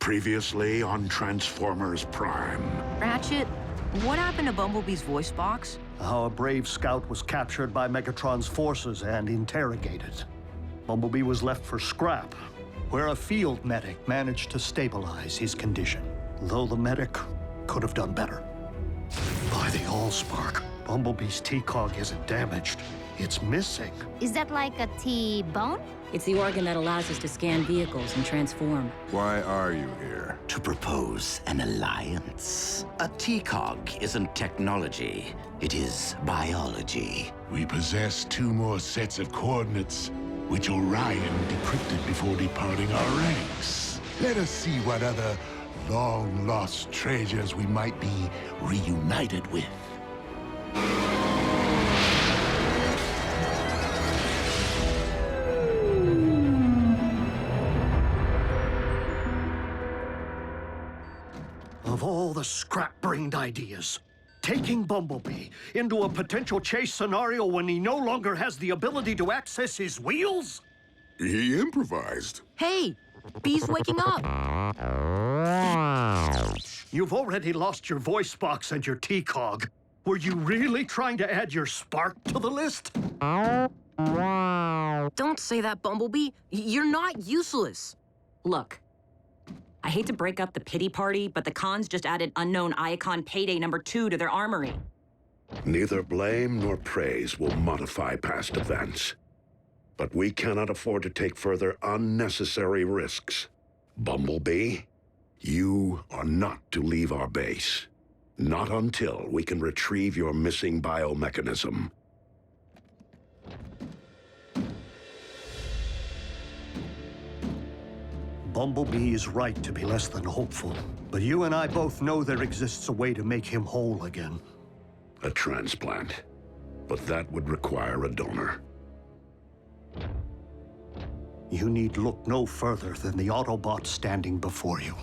Previously on Transformers Prime. Ratchet, what happened to Bumblebee's voice box? How a brave scout was captured by Megatron's forces and interrogated. Bumblebee was left for scrap, where a field medic managed to stabilize his condition. Though the medic could have done better. By the Allspark, Bumblebee's T-Cog isn't damaged. It's missing. Is that like a T-bone? It's the organ that allows us to scan vehicles and transform. Why are you here? To propose an alliance. A T-Cog isn't technology, it is biology. We possess 2 more sets of coordinates, which Orion decrypted before departing our ranks. Let us see what other long-lost treasures we might be reunited with. Of all the scrap-brained ideas, taking Bumblebee into a potential chase scenario when he no longer has the ability to access his wheels? He improvised. Hey, Bee's waking up. You've already lost your voice box and your T-Cog. Were you really trying to add your spark to the list? Don't say that, Bumblebee. You're not useless. Look, I hate to break up the pity party, but the cons just added Unknown Icon Payday #2 to their armory. Neither blame nor praise will modify past events. But we cannot afford to take further unnecessary risks. Bumblebee, you are not to leave our base. Not until we can retrieve your missing biomechanism. Bumblebee is right to be less than hopeful, but you and I both know there exists a way to make him whole again. A transplant. But that would require a donor. You need look no further than the Autobots standing before you.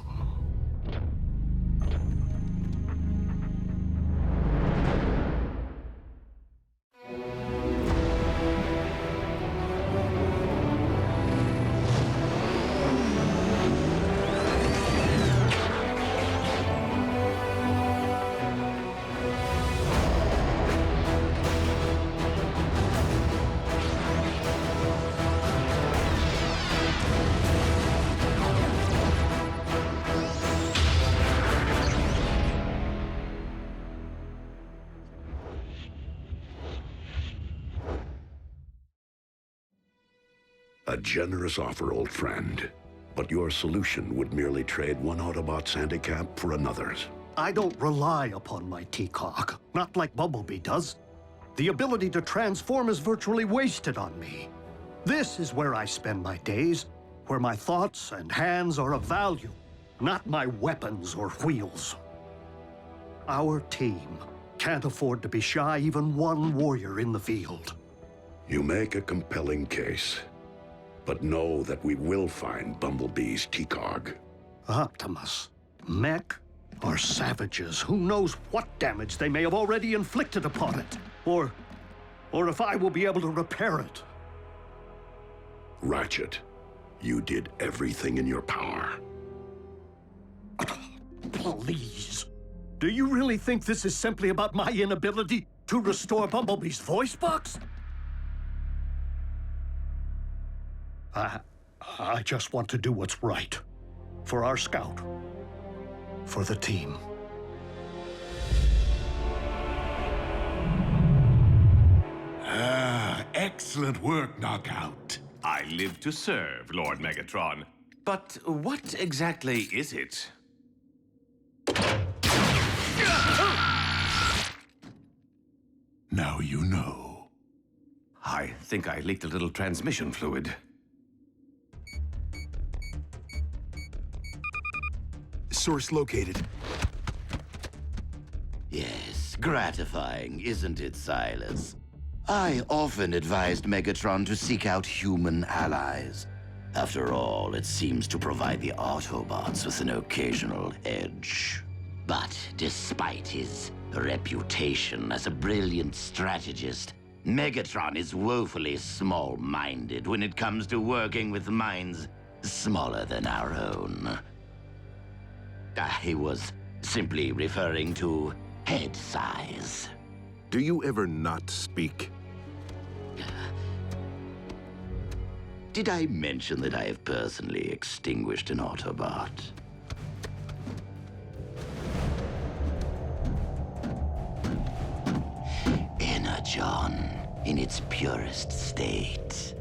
A generous offer, old friend. But your solution would merely trade one Autobot's handicap for another's. I don't rely upon my T-Cog, not like Bumblebee does. The ability to transform is virtually wasted on me. This is where I spend my days, where my thoughts and hands are of value, not my weapons or wheels. Our team can't afford to be shy even one warrior in the field. You make a compelling case. But know that we will find Bumblebee's T-Cog. Optimus, Mech, are savages. Who knows what damage they may have already inflicted upon it? Or if I will be able to repair it. Ratchet, you did everything in your power. Please. Do you really think this is simply about my inability to restore Bumblebee's voice box? I just want to do what's right. For our scout. For the team. Excellent work, Knockout. I live to serve, Lord Megatron. But what exactly is it? Now you know. I think I leaked a little transmission fluid. Source located. Yes, gratifying, isn't it, Silas? I often advised Megatron to seek out human allies. After all, it seems to provide the Autobots with an occasional edge. But despite his reputation as a brilliant strategist, Megatron is woefully small-minded when it comes to working with minds smaller than our own. I was simply referring to head size. Do you ever not speak? Did I mention that I have personally extinguished an Autobot? Energon in its purest state.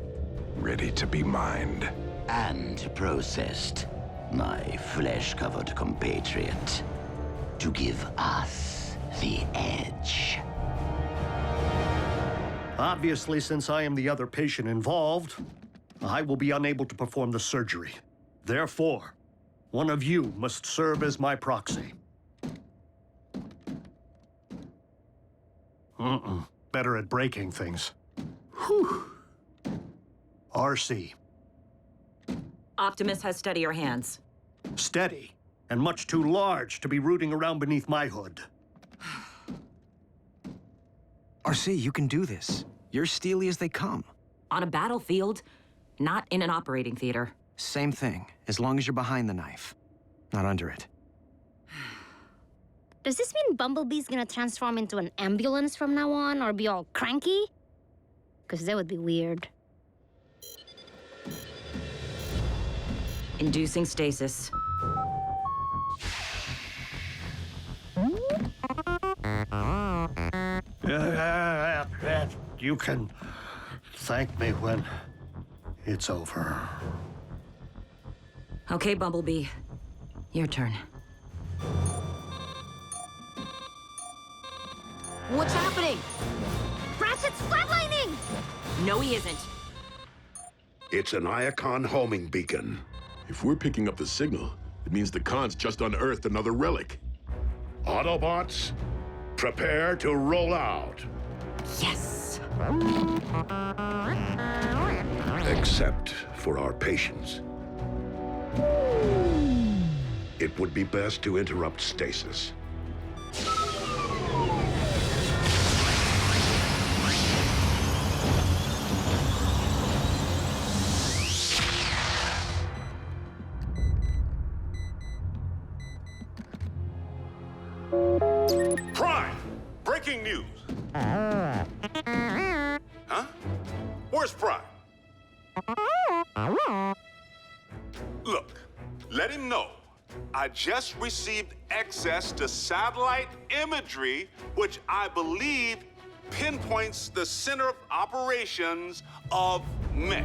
Ready to be mined. And processed, my flesh-covered compatriot, to give us the edge. Obviously, since I am the other patient involved, I will be unable to perform the surgery. Therefore, one of you must serve as my proxy. Better at breaking things. Whew. RC. Optimus has steadier hands. Steady, and much too large to be rooting around beneath my hood. RC, you can do this. You're steely as they come. On a battlefield, not in an operating theater. Same thing, as long as you're behind the knife, not under it. Does this mean Bumblebee's gonna transform into an ambulance from now on, or be all cranky? Because that would be weird. Inducing stasis. You can thank me when it's over. Okay, Bumblebee. Your turn. What's happening? Ratchet's flatlining! No, he isn't. It's an Iacon homing beacon. If we're picking up the signal, it means the Khans just unearthed another relic. Autobots, prepare to roll out. Yes! Except for our patience. It would be best to interrupt stasis. Prime! Breaking news! Huh? Where's Prime? Look, let him know. I just received access to satellite imagery, which I believe pinpoints the center of operations of Mech.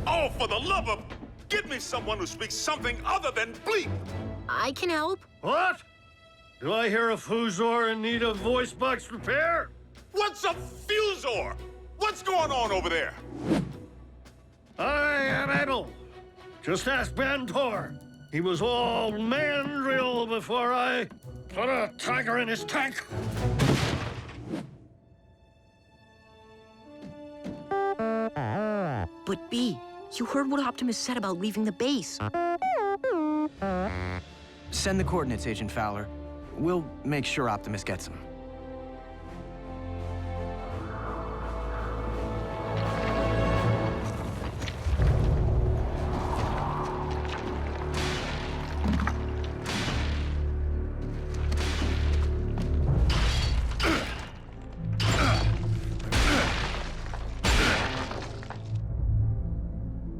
Oh, for the love of... Get me someone who speaks something other than bleep! I can help. What? Do I hear a Fuzor in need of voice box repair? What's a Fuzor? What's going on over there? I am able. Just ask Bantor. He was all mandrill before I put a tiger in his tank. But B, you heard what Optimus said about leaving the base. Send the coordinates, Agent Fowler. We'll make sure Optimus gets them.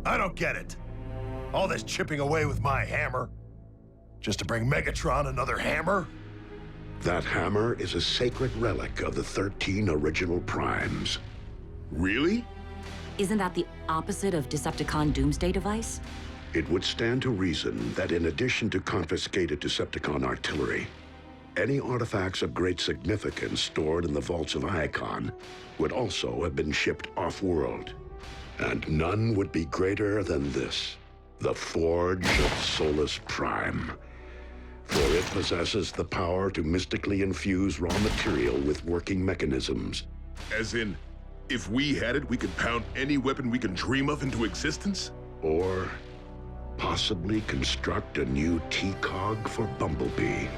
I don't get it. All this chipping away with my hammer. Just to bring Megatron another hammer? That hammer is a sacred relic of the 13 original Primes. Really? Isn't that the opposite of Decepticon Doomsday Device? It would stand to reason that in addition to confiscated Decepticon artillery, any artifacts of great significance stored in the vaults of Iacon would also have been shipped off-world. And none would be greater than this, the Forge of Solus Prime. For it possesses the power to mystically infuse raw material with working mechanisms. As in, if we had it, we could pound any weapon we can dream of into existence? Or possibly construct a new T-Cog for Bumblebee.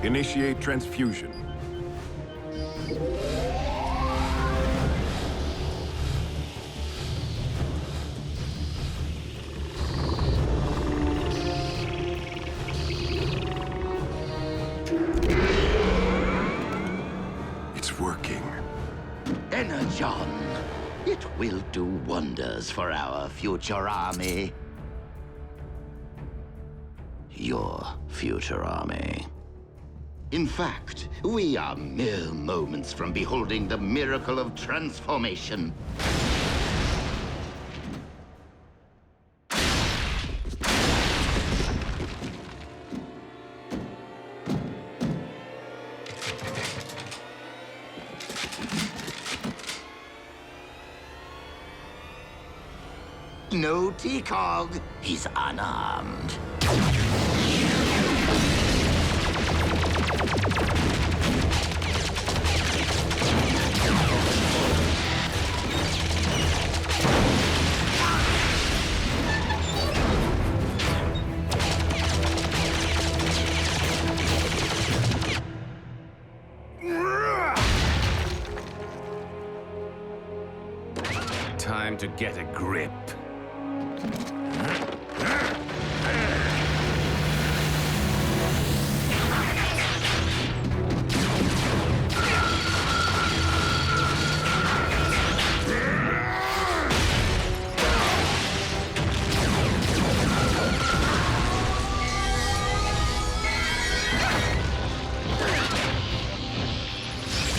Initiate transfusion. It's working. Energon. It will do wonders for our future army. Your future army. In fact, we are mere moments from beholding the miracle of transformation. No T-Cog. He's unarmed. Time to get a grip.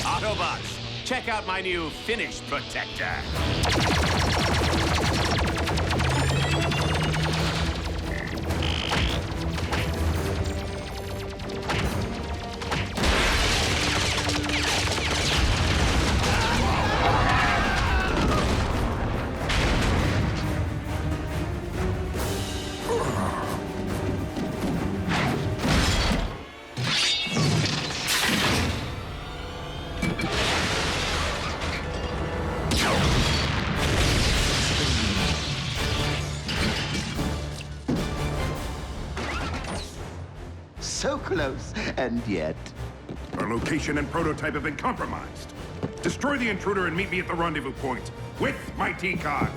Autobots, check out my new Finish Protector. So close, and yet... Our location and prototype have been compromised. Destroy the intruder and meet me at the rendezvous point with my T-Cog.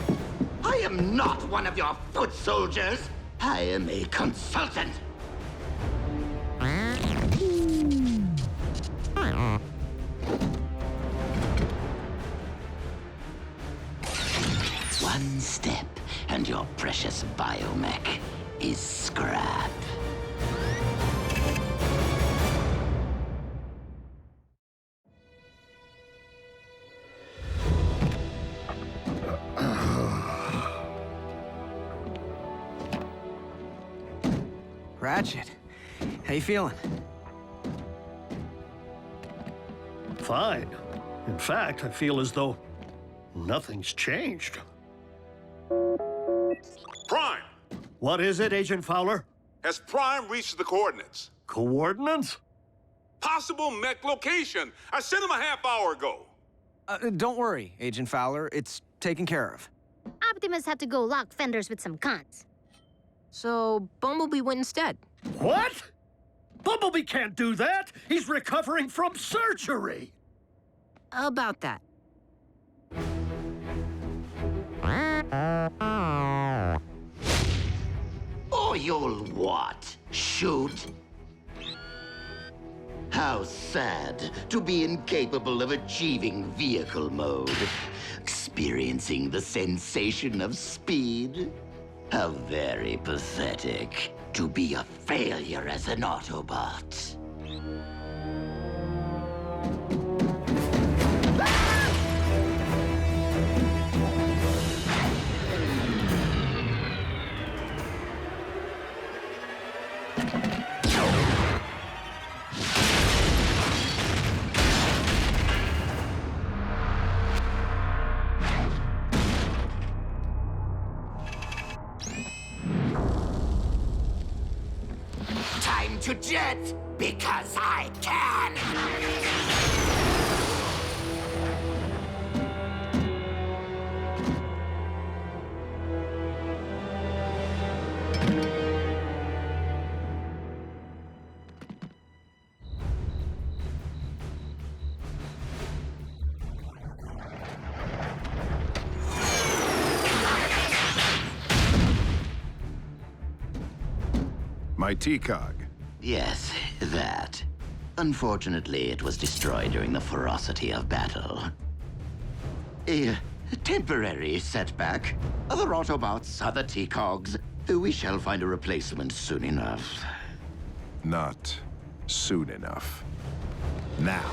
I am not one of your foot soldiers. I am a consultant. One step, and your precious biomech is scrap. Ratchet, how you feeling? Fine. In fact, I feel as though nothing's changed. Prime! What is it, Agent Fowler? Has Prime reached the coordinates? Coordinates? Possible mech location. I sent him a half hour ago. Don't worry, Agent Fowler. It's taken care of. Optimus had to go lock fenders with some cons. So Bumblebee went instead. What? Bumblebee can't do that! He's recovering from surgery! About that. Or you'll what? Shoot? How sad to be incapable of achieving vehicle mode. Experiencing the sensation of speed. How very pathetic to be a failure as an Autobot. Time to jet, because I can! My T-Cog. Yes, that. Unfortunately, it was destroyed during the ferocity of battle. A temporary setback. Other Autobots, other T-Cogs. We shall find a replacement soon enough. Not soon enough. Now.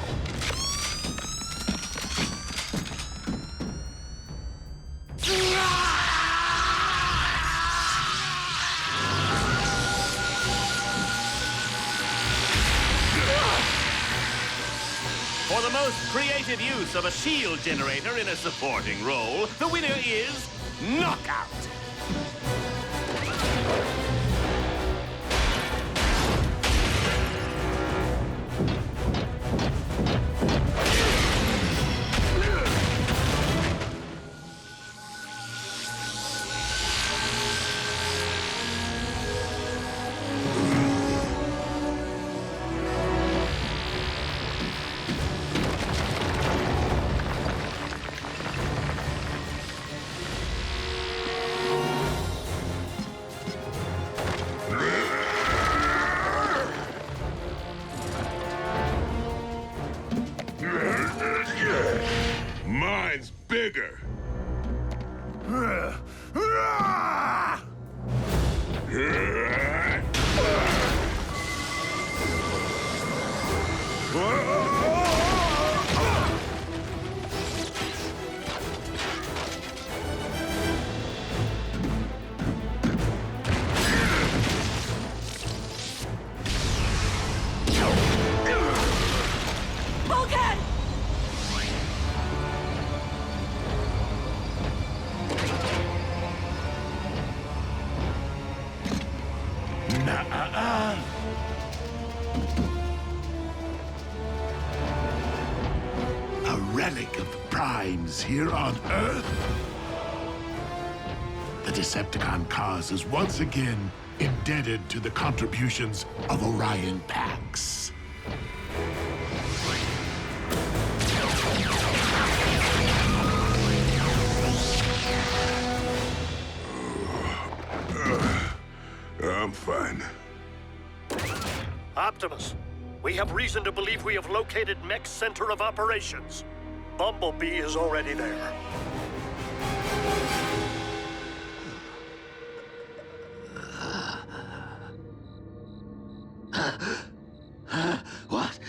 For the most creative use of a shield generator in a supporting role, the winner is Knockout. Mine's bigger. A relic of the Primes here on Earth? The Decepticon cause is once again indebted to the contributions of Orion Pax. I'm fine. Optimus, we have reason to believe we have located Mech's center of operations. Bumblebee is already there. What?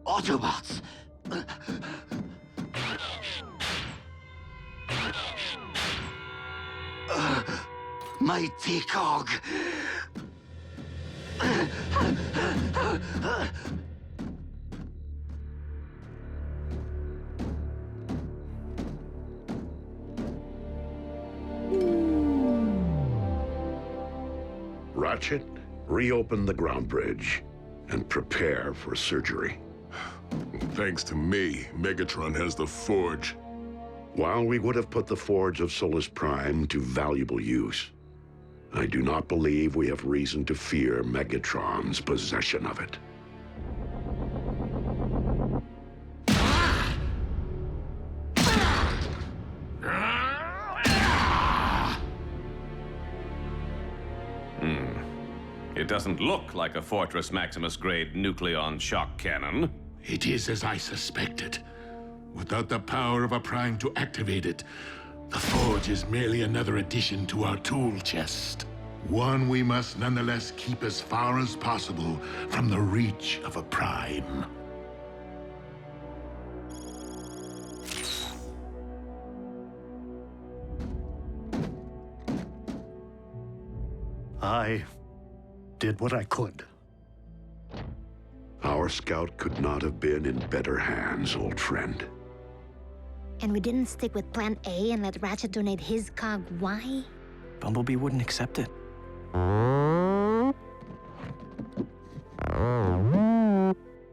Autobots! My T-Cog! Ratchet, reopen the ground bridge and prepare for surgery. Thanks to me, Megatron has the Forge. While we would have put the Forge of Solus Prime to valuable use, I do not believe we have reason to fear Megatron's possession of it. It doesn't look like a Fortress Maximus-grade nucleon shock cannon. It is as I suspected. Without the power of a Prime to activate it, the Forge is merely another addition to our tool chest. One we must nonetheless keep as far as possible from the reach of a Prime. I did what I could. Our scout could not have been in better hands, old friend. And we didn't stick with Plan A and let Ratchet donate his cog. Why? Bumblebee wouldn't accept it.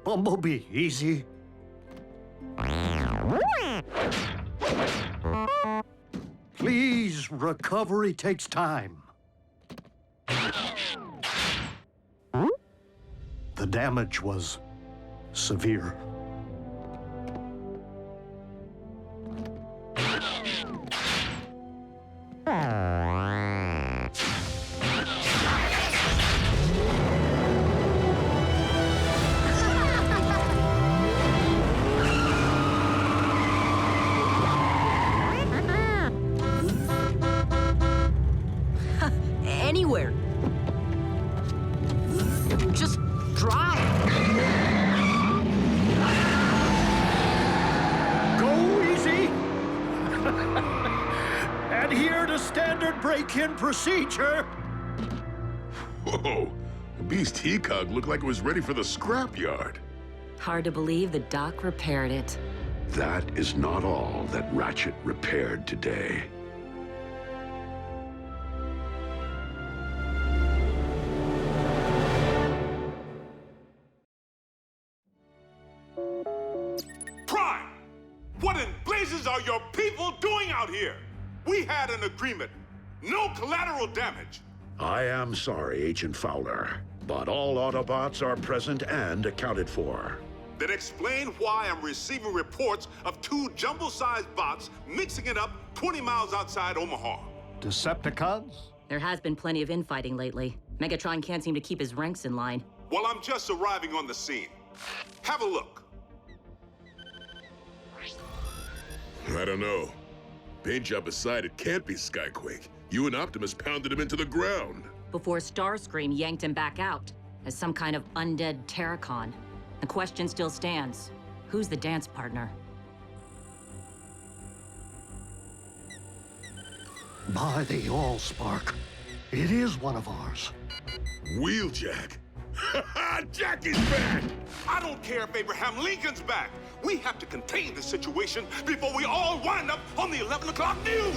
Bumblebee, easy. Sometimes recovery takes time. The damage was severe. Anywhere. Just drive. Go easy. Adhere to standard break-in procedure. Whoa, the beast Heatcog looked like it was ready for the scrapyard. Hard to believe the doc repaired it. That is not all that Ratchet repaired today. Prime! What in blazes are your people doing out here? We had an agreement. No collateral damage. I am sorry, Agent Fowler, but all Autobots are present and accounted for. Then explain why I'm receiving reports of 2 jumbo-sized bots mixing it up 20 miles outside Omaha. Decepticons? There has been plenty of infighting lately. Megatron can't seem to keep his ranks in line. Well, I'm just arriving on the scene. Have a look. I don't know. Paint job aside, it can't be Skyquake. You and Optimus pounded him into the ground. Before Starscream yanked him back out as some kind of undead Terracon. The question still stands. Who's the dance partner? By the Allspark, it is one of ours. Wheeljack. Jackie's back! I don't care if Abraham Lincoln's back. We have to contain the situation before we all wind up on the 11 o'clock news.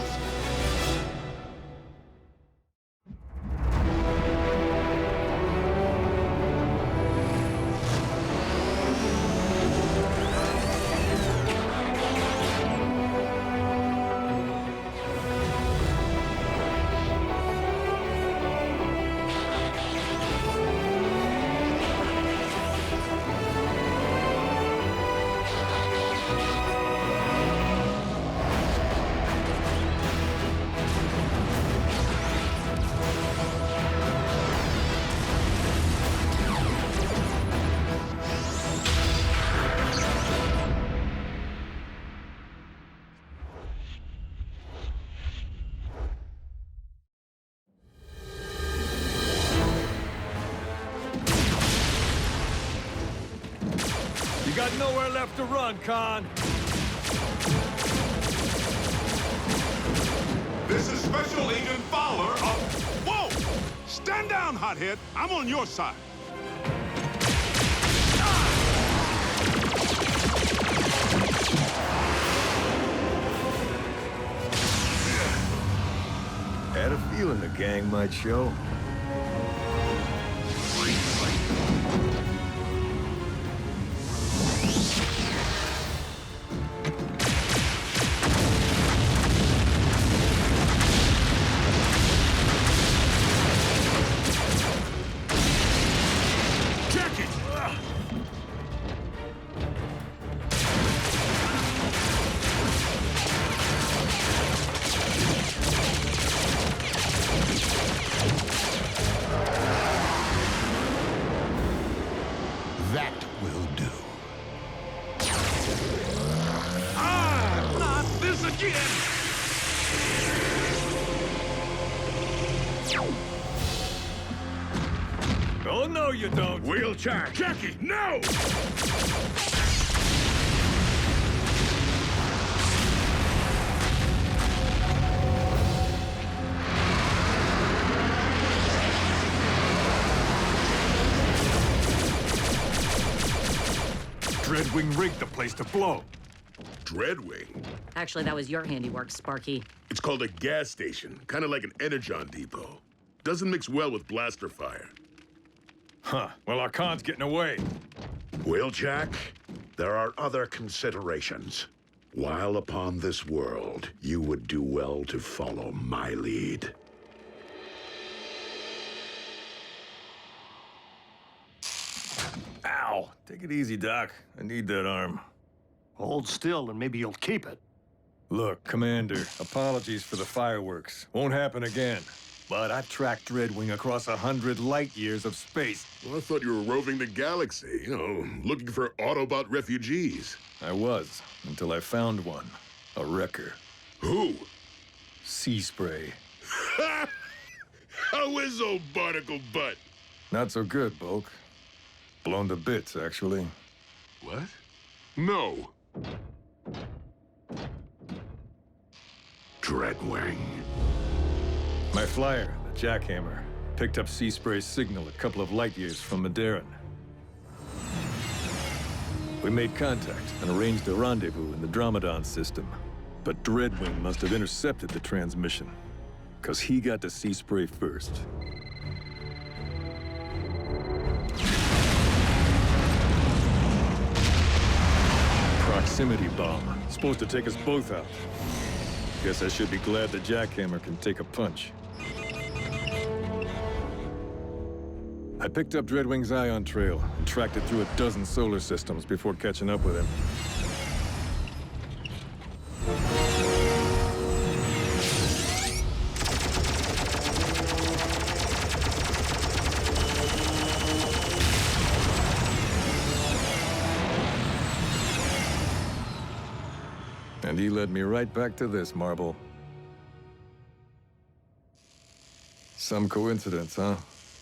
You got nowhere left to run, Con. This is Special Agent Fowler of... Whoa! Stand down, hothead. I'm on your side. Had a feeling the gang might show. That will do. Ah! Not this again! Oh, no, you don't. Wheeljack! Jackie, no! Dreadwing rigged the place to blow. Dreadwing? Actually, that was your handiwork, Sparky. It's called a gas station, kind of like an Energon depot. Doesn't mix well with blaster fire. Huh. Well, our Con's getting away. Wheeljack, there are other considerations. While upon this world, you would do well to follow my lead. Ow! Take it easy, Doc. I need that arm. Hold still and maybe you'll keep it. Look, Commander, apologies for the fireworks. Won't happen again. But I've tracked Dreadwing across 100 light years of space. Well, I thought you were roving the galaxy, looking for Autobot refugees. I was, until I found one. A wrecker. Who? Sea Spray. How is old Barnacle Butt? Not so good, Bulk. Blown to bits, actually. What? No. Dreadwing. My flyer, the Jackhammer, picked up Sea Spray's signal a couple of light years from Madeira. We made contact and arranged a rendezvous in the Dromedon system. But Dreadwing must have intercepted the transmission, because he got to Sea Spray first. Proximity bomb. Supposed to take us both out. Guess I should be glad the Jackhammer can take a punch. I picked up Dreadwing's ion trail and tracked it through a dozen solar systems before catching up with him. And he led me right back to this, Marble. Some coincidence, huh?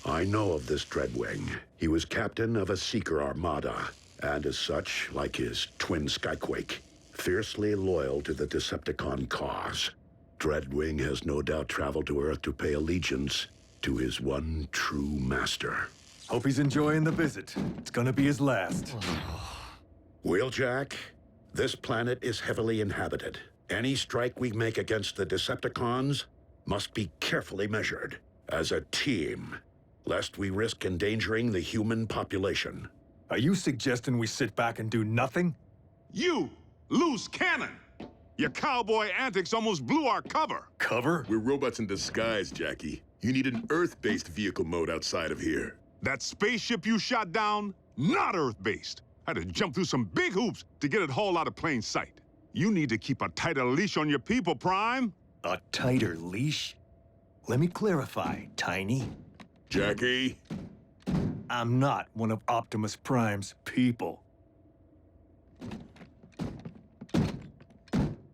I know of this Dreadwing. He was captain of a Seeker armada, and as such, like his twin Skyquake, fiercely loyal to the Decepticon cause. Dreadwing has no doubt traveled to Earth to pay allegiance to his one true master. Hope he's enjoying the visit. It's gonna be his last. Wheeljack, this planet is heavily inhabited. Any strike we make against the Decepticons must be carefully measured as a team, lest we risk endangering the human population. Are you suggesting we sit back and do nothing? You, loose cannon! Your cowboy antics almost blew our cover. Cover? We're robots in disguise, Jackie. You need an Earth-based vehicle mode outside of here. That spaceship you shot down, not Earth-based. I had to jump through some big hoops to get it hauled out of plain sight. You need to keep a tighter leash on your people, Prime. A tighter leash? Let me clarify, Tiny. Jackie? I'm not one of Optimus Prime's people.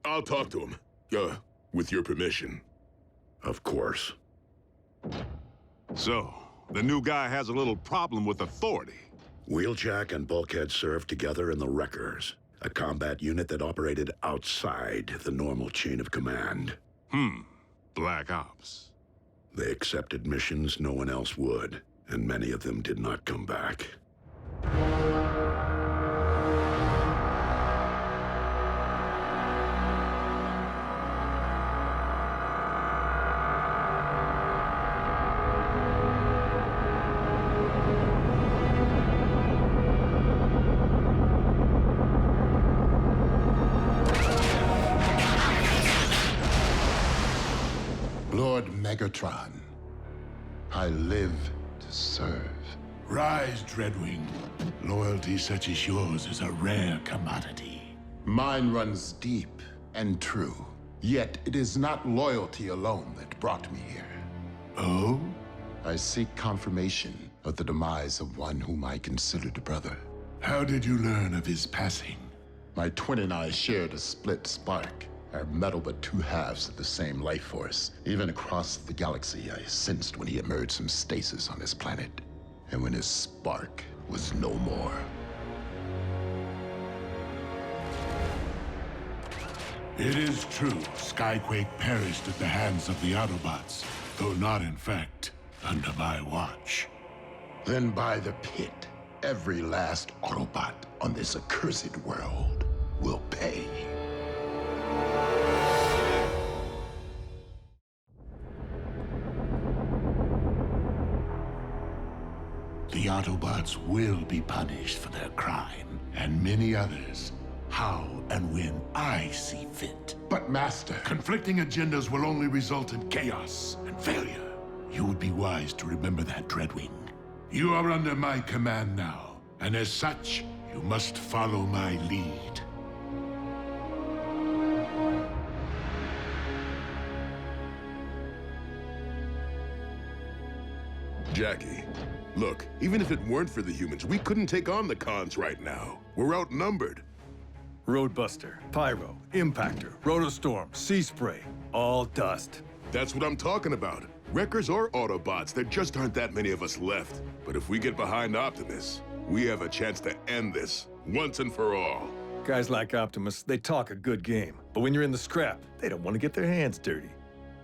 I'll talk to him. With your permission. Of course. So, the new guy has a little problem with authority. Wheeljack and Bulkhead served together in the Wreckers, a combat unit that operated outside the normal chain of command. Black Ops. They accepted missions no one else would, and many of them did not come back. Lord Megatron, I live to serve. Rise, Dreadwing. Loyalty such as yours is a rare commodity. Mine runs deep and true. Yet it is not loyalty alone that brought me here. Oh? I seek confirmation of the demise of one whom I considered a brother. How did you learn of his passing? My twin and I shared a split spark. Our metal but two halves of the same life force. Even across the galaxy, I sensed when he emerged from stasis on his planet. And when his spark was no more. It is true, Skyquake perished at the hands of the Autobots, though not in fact under my watch. Then by the pit, every last Autobot on this accursed world will pay. The Autobots will be punished for their crime, and many others how and when I see fit. But Master, conflicting agendas will only result in chaos and failure. You would be wise to remember that, Dreadwing. You are under my command now, and as such, you must follow my lead. Jackie, look, even if it weren't for the humans, we couldn't take on the cons right now. We're outnumbered. Roadbuster, Pyro, Impactor, Rotostorm, Sea Spray, all dust. That's what I'm talking about. Wreckers or Autobots, there just aren't that many of us left. But if we get behind Optimus, we have a chance to end this, once and for all. Guys like Optimus, they talk a good game. But when you're in the scrap, they don't want to get their hands dirty.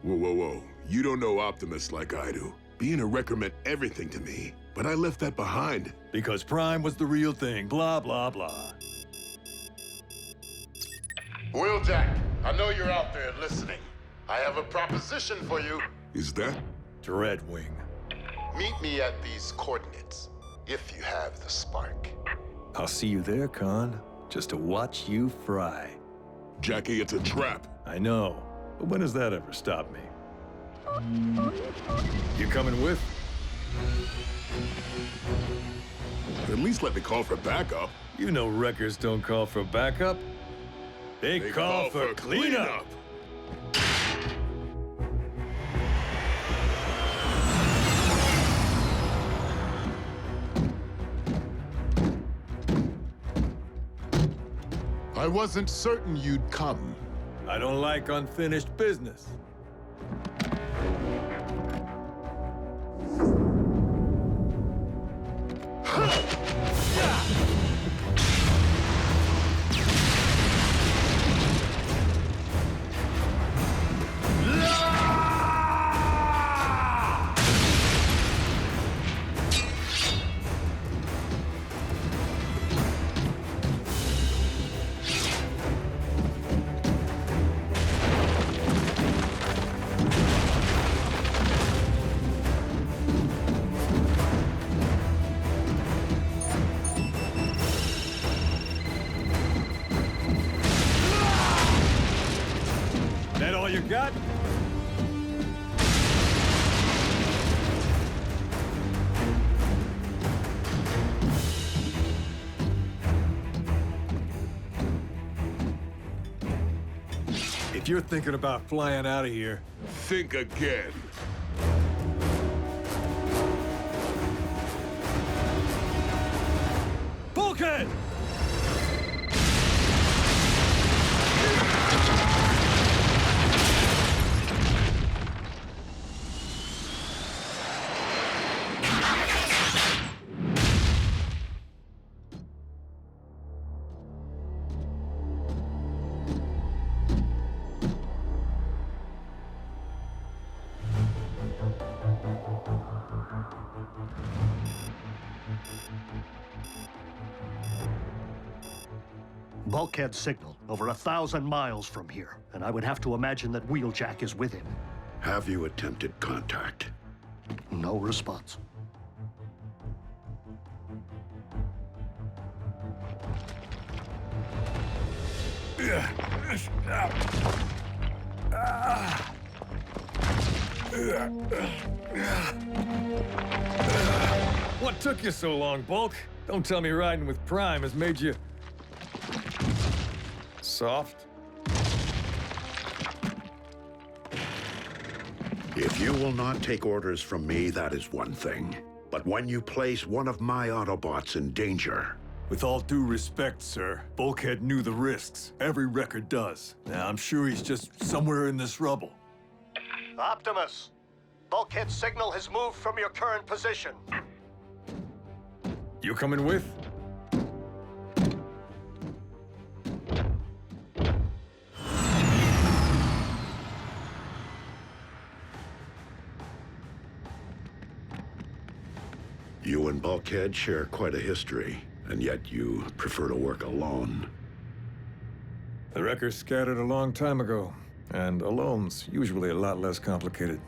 Whoa, whoa, whoa. You don't know Optimus like I do. Being a wrecker meant everything to me, but I left that behind. Because Prime was the real thing, blah, blah, blah. Wheeljack, I know you're out there listening. I have a proposition for you. Is that? Dreadwing. Meet me at these coordinates, if you have the spark. I'll see you there, Con. Just to watch you fry. Jackie, it's a trap. I know, but when has that ever stopped me? You coming with? At least let me call for backup. You know wreckers don't call for backup. They call for cleanup. I wasn't certain you'd come. I don't like unfinished business. That all you got? If you're thinking about flying out of here, think again. Bulkhead! Bulkhead signal over 1,000 miles from here, and I would have to imagine that Wheeljack is with him. Have you attempted contact? No response. What took you so long, Bulk? Don't tell me riding with Prime has made you... soft? If you will not take orders from me, that is one thing. But when you place one of my Autobots in danger... With all due respect, sir, Bulkhead knew the risks. Every wrecker does. Now, I'm sure he's just somewhere in this rubble. Optimus! Bulkhead signal has moved from your current position. You coming with? You and Bulkhead share quite a history, and yet you prefer to work alone. The wreckers scattered a long time ago, and alone's usually a lot less complicated.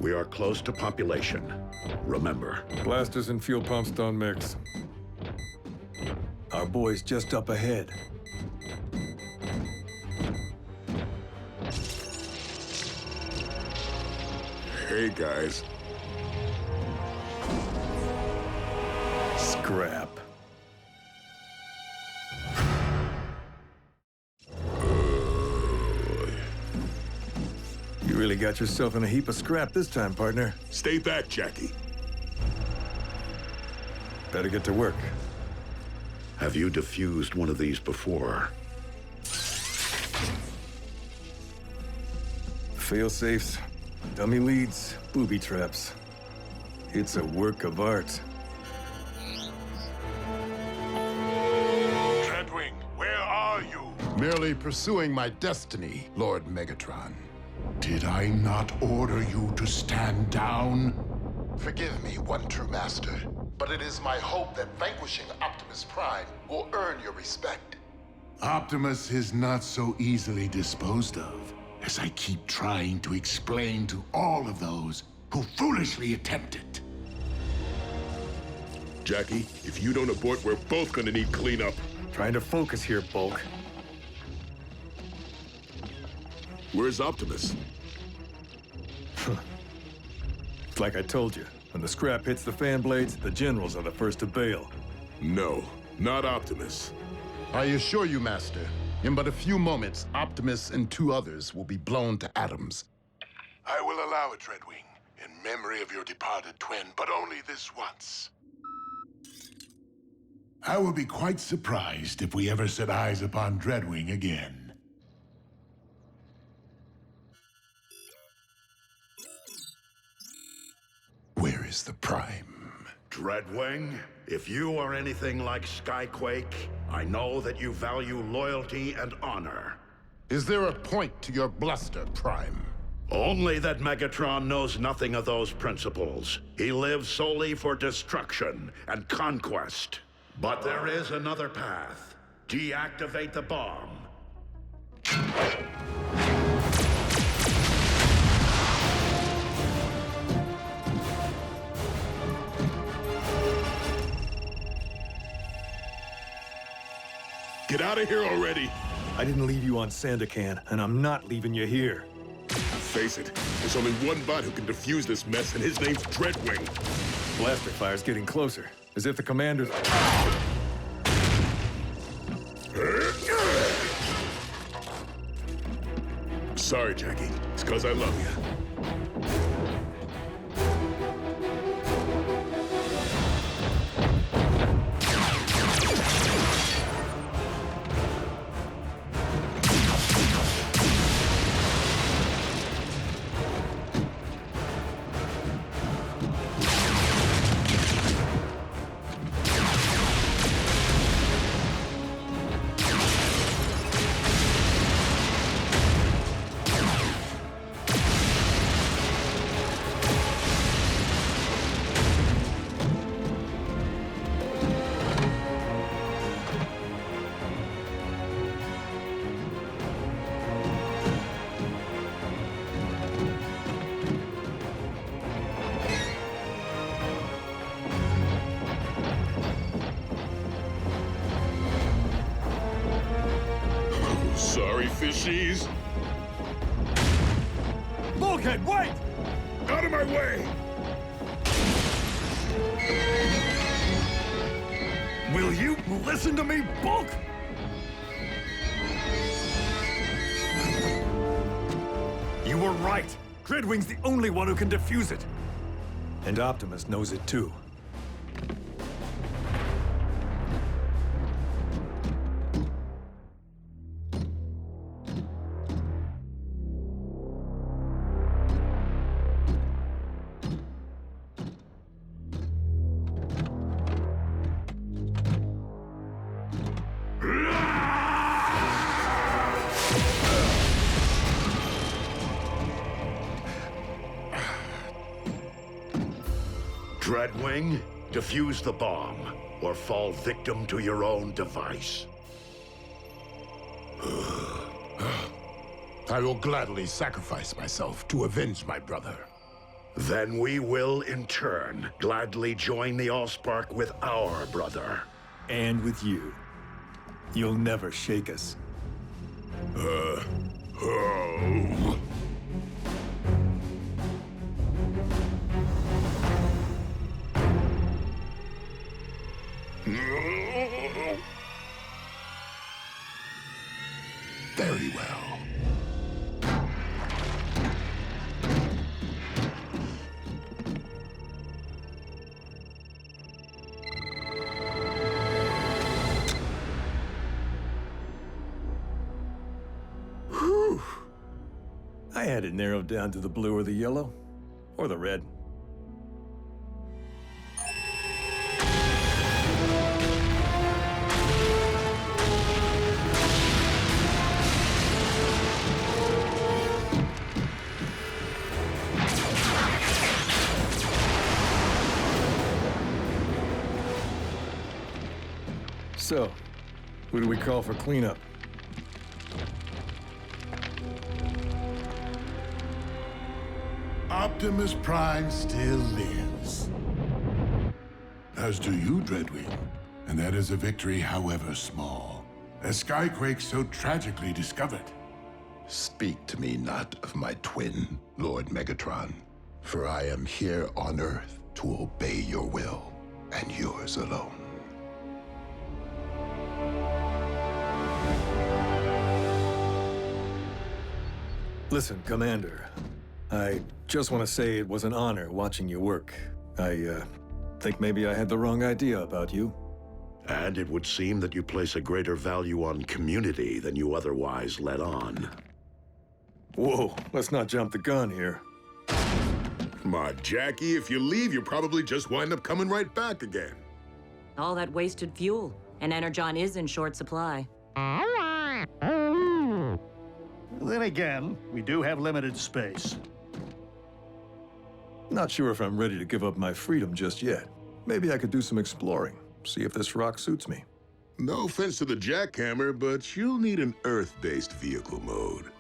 We are close to population. Remember. Blasters and fuel pumps don't mix. Our boy's just up ahead. Hey, guys. Scrap. You really got yourself in a heap of scrap this time, partner. Stay back, Jackie. Better get to work. Have you defused one of these before? Fail-safes, dummy leads, booby traps. It's a work of art. Dreadwing, where are you? Merely pursuing my destiny, Lord Megatron. Did I not order you to stand down? Forgive me, one true master, but it is my hope that vanquishing Optimus Prime will earn your respect. Optimus is not so easily disposed of, as I keep trying to explain to all of those who foolishly attempt it. Jackie, if you don't abort, we're both gonna need cleanup. Trying to focus here, Bulk. Where's Optimus? It's like I told you. When the scrap hits the fan blades, the generals are the first to bail. No, not Optimus. I assure you, Master, in but a few moments, Optimus and 2 others will be blown to atoms. I will allow it, Dreadwing, in memory of your departed twin, but only this once. I will be quite surprised if we ever set eyes upon Dreadwing again. Where is the Prime? Dreadwing, if you are anything like Skyquake, I know that you value loyalty and honor. Is there a point to your bluster, Prime? Only that Megatron knows nothing of those principles. He lives solely for destruction and conquest. But there is another path. Deactivate the bomb. Get out of here already! I didn't leave you on Sandakan, and I'm not leaving you here. Face it, there's only one bot who can defuse this mess, and his name's Dreadwing. Blaster fire's getting closer, as if the commander's... Sorry, Jackie. It's 'cause I love you. Sorry, fishies. Bulkhead, wait! Out of my way! Will you listen to me, Bulk? You were right. Dreadwing's the only one who can defuse it. And Optimus knows it too. Dreadwing, defuse the bomb, or fall victim to your own device. I will gladly sacrifice myself to avenge my brother. Then we will, in turn, gladly join the Allspark with our brother. And with you. You'll never shake us. Oh. Very well. Whew. I had it narrowed down to the blue or the yellow, or the red. So, who do we call for cleanup? Optimus Prime still lives. As do you, Dreadwing. And that is a victory, however small. As Skyquake so tragically discovered. Speak to me not of my twin, Lord Megatron, for I am here on Earth to obey your will, and yours alone. Listen, Commander. I just want to say it was an honor watching you work. I think maybe I had the wrong idea about you. And it would seem that you place a greater value on community than you otherwise let on. Whoa, let's not jump the gun here. Come on, Jackie, if you leave, you'll probably just wind up coming right back again. All that wasted fuel, and Energon is in short supply. Then again, we do have limited space. Not sure if I'm ready to give up my freedom just yet. Maybe I could do some exploring, see if this rock suits me. No offense to the jackhammer, but you'll need an Earth-based vehicle mode.